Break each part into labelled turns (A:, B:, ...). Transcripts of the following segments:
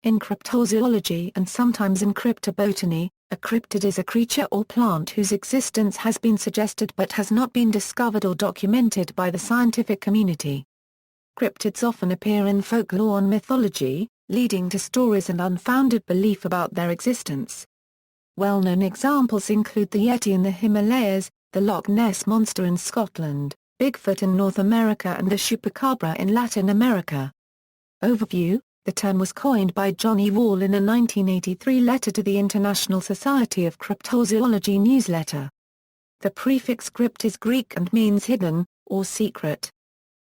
A: In cryptozoology and sometimes in cryptobotany, a cryptid is a creature or plant whose existence has been suggested but has not been discovered or documented by the scientific community. Cryptids often appear in folklore and mythology, leading to stories and unfounded belief about their existence. Well-known examples include the Yeti in the Himalayas, the Loch Ness Monster in Scotland, Bigfoot in North America and the Chupacabra in Latin America. Overview: the term was coined by Johnny Wall in a 1983 letter to the International Society of Cryptozoology newsletter. The prefix crypt is Greek and means hidden, or secret.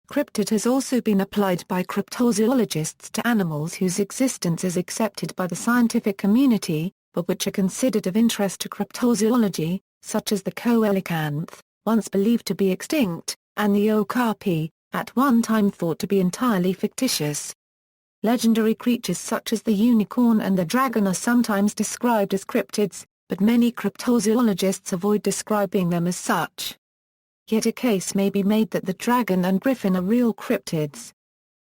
A: Cryptid has also been applied by cryptozoologists to animals whose existence is accepted by the scientific community, but which are considered of interest to cryptozoology, such as the coelacanth, once believed to be extinct, and the okapi, at one time thought to be entirely fictitious. Legendary creatures such as the unicorn and the dragon are sometimes described as cryptids, but many cryptozoologists avoid describing them as such. Yet a case may be made that the dragon and griffin are real cryptids.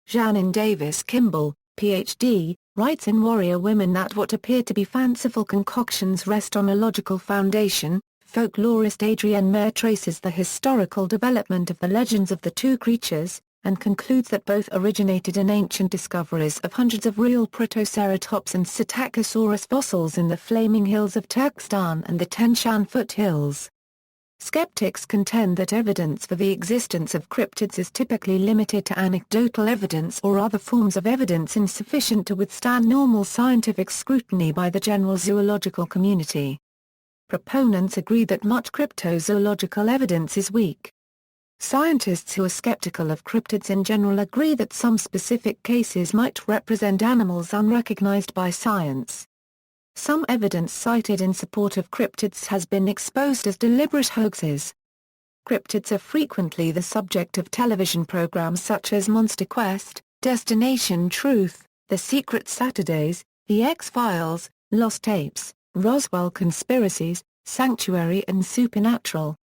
A: Janin Davis Kimball, Ph.D., writes in Warrior Women that what appear to be fanciful concoctions rest on a logical foundation. Folklorist Adrienne Mayer traces the historical development of the legends of the two creatures, and concludes that both originated in ancient discoveries of hundreds of real Protoceratops and Psittacosaurus fossils in the Flaming Hills of Turkestan and the Tian foothills. Skeptics contend that evidence for the existence of cryptids is typically limited to anecdotal evidence or other forms of evidence insufficient to withstand normal scientific scrutiny by the general zoological community. Proponents agree that much cryptozoological evidence is weak. Scientists who are skeptical of cryptids in general agree that some specific cases might represent animals unrecognized by science. Some evidence cited in support of cryptids has been exposed as deliberate hoaxes. Cryptids are frequently the subject of television programs such as Monster Quest, Destination Truth, The Secret Saturdays, The X-Files, Lost Tapes, Roswell Conspiracies, Sanctuary and Supernatural.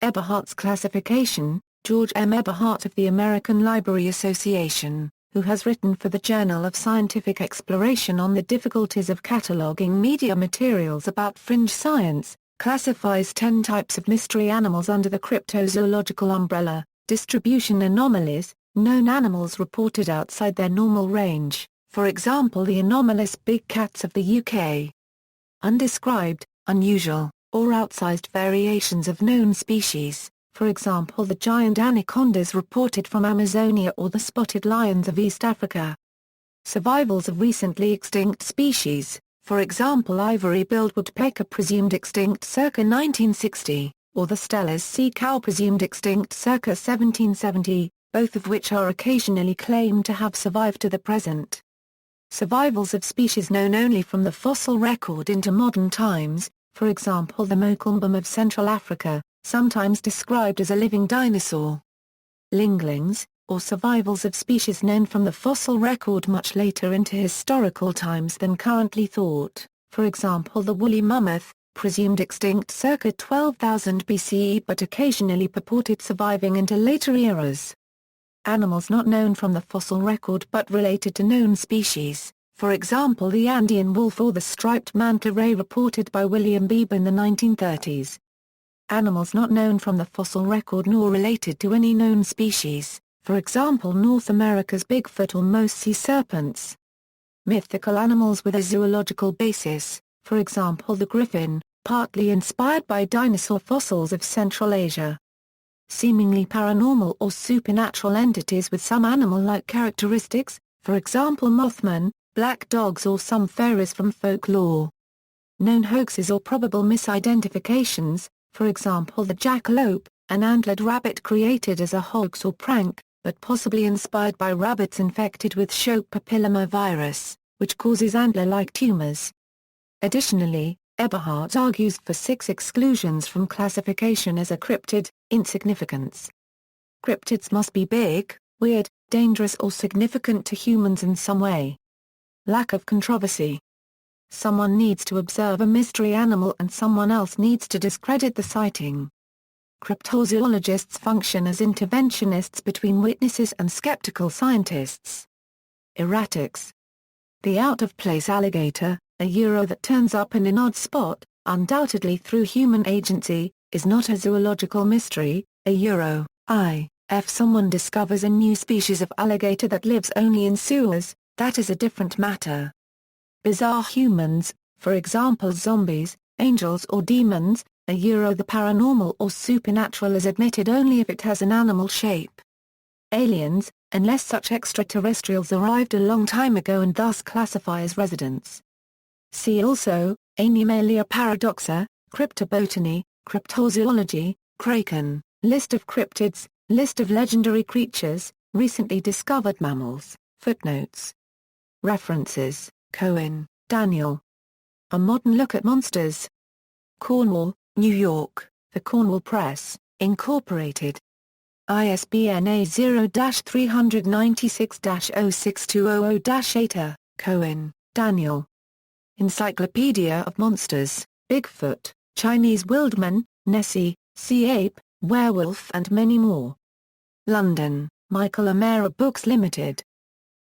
A: Eberhardt's classification: George M. Eberhardt of the American Library Association, who has written for the Journal of Scientific Exploration on the difficulties of cataloging media materials about fringe science, classifies 10 types of mystery animals under the cryptozoological umbrella: distribution anomalies, known animals reported outside their normal range, for example the anomalous big cats of the UK. Undescribed, unusual, or outsized variations of known species, for example the giant anacondas reported from Amazonia or the spotted lions of East Africa. Survivals of recently extinct species, for example ivory-billed woodpecker presumed extinct circa 1960, or the Steller's sea cow presumed extinct circa 1770, both of which are occasionally claimed to have survived to the present. Survivals of species known only from the fossil record into modern times, for example the mokumbum of Central Africa, sometimes described as a living dinosaur. Linglings, or survivals of species known from the fossil record much later into historical times than currently thought, for example the woolly mammoth, presumed extinct circa 12,000 BCE but occasionally purported surviving into later eras. Animals not known from the fossil record but related to known species, for example the Andean wolf or the striped manta ray reported by William Beebe in the 1930s. Animals not known from the fossil record nor related to any known species, for example North America's Bigfoot or most sea serpents. Mythical animals with a zoological basis, for example the griffin, partly inspired by dinosaur fossils of Central Asia. Seemingly paranormal or supernatural entities with some animal-like characteristics, for example Mothman, black dogs or some fairies from folklore. Known hoaxes or probable misidentifications, for example the jackalope, an antlered rabbit created as a hoax or prank, but possibly inspired by rabbits infected with Shope papillomavirus, which causes antler-like tumors. Additionally, Eberhardt argues for 6 exclusions from classification as a cryptid: insignificance. Cryptids must be big, weird, dangerous or significant to humans in some way. Lack of controversy. Someone needs to observe a mystery animal and someone else needs to discredit the sighting. Cryptozoologists function as interventionists between witnesses and skeptical scientists. Erratics. The out-of-place alligator, a euro that turns up in an odd spot, undoubtedly through human agency, is not a zoological mystery, a euro. If someone discovers a new species of alligator that lives only in sewers, that is a different matter. Bizarre humans, for example zombies, angels or demons, a euro the paranormal or supernatural is admitted only if it has an animal shape. Aliens, unless such extraterrestrials arrived a long time ago and thus classify as residents. See also, Animalia paradoxa, cryptobotany, cryptozoology, Kraken, list of cryptids, list of legendary creatures, recently discovered mammals, footnotes. References, Cohen, Daniel. A Modern Look at Monsters. Cornwall, New York, The Cornwall Press, Incorporated. ISBN A0-396-06200-8. Cohen, Daniel. Encyclopedia of Monsters, Bigfoot, Chinese Wildman, Nessie, Sea Ape, Werewolf and many more. London, Michael O'Meara Books Limited.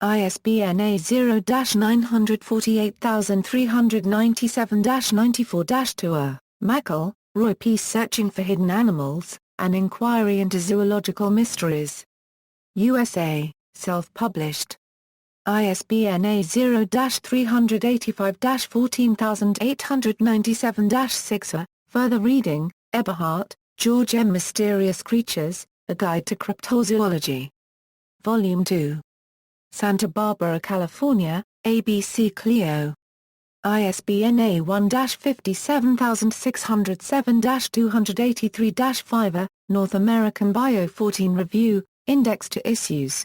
A: ISBN A0-948397-94-2. Mackle, Roy P. Searching for Hidden Animals, An Inquiry into Zoological Mysteries. USA, self-published. ISBN A0-385-14897-6. Further reading, Eberhardt, George M. Mysterious Creatures, A Guide to Cryptozoology. Volume 2. Santa Barbara, California, ABC Clio. ISBN A1-57607-283-5. North American Bio 14 Review, Index to Issues.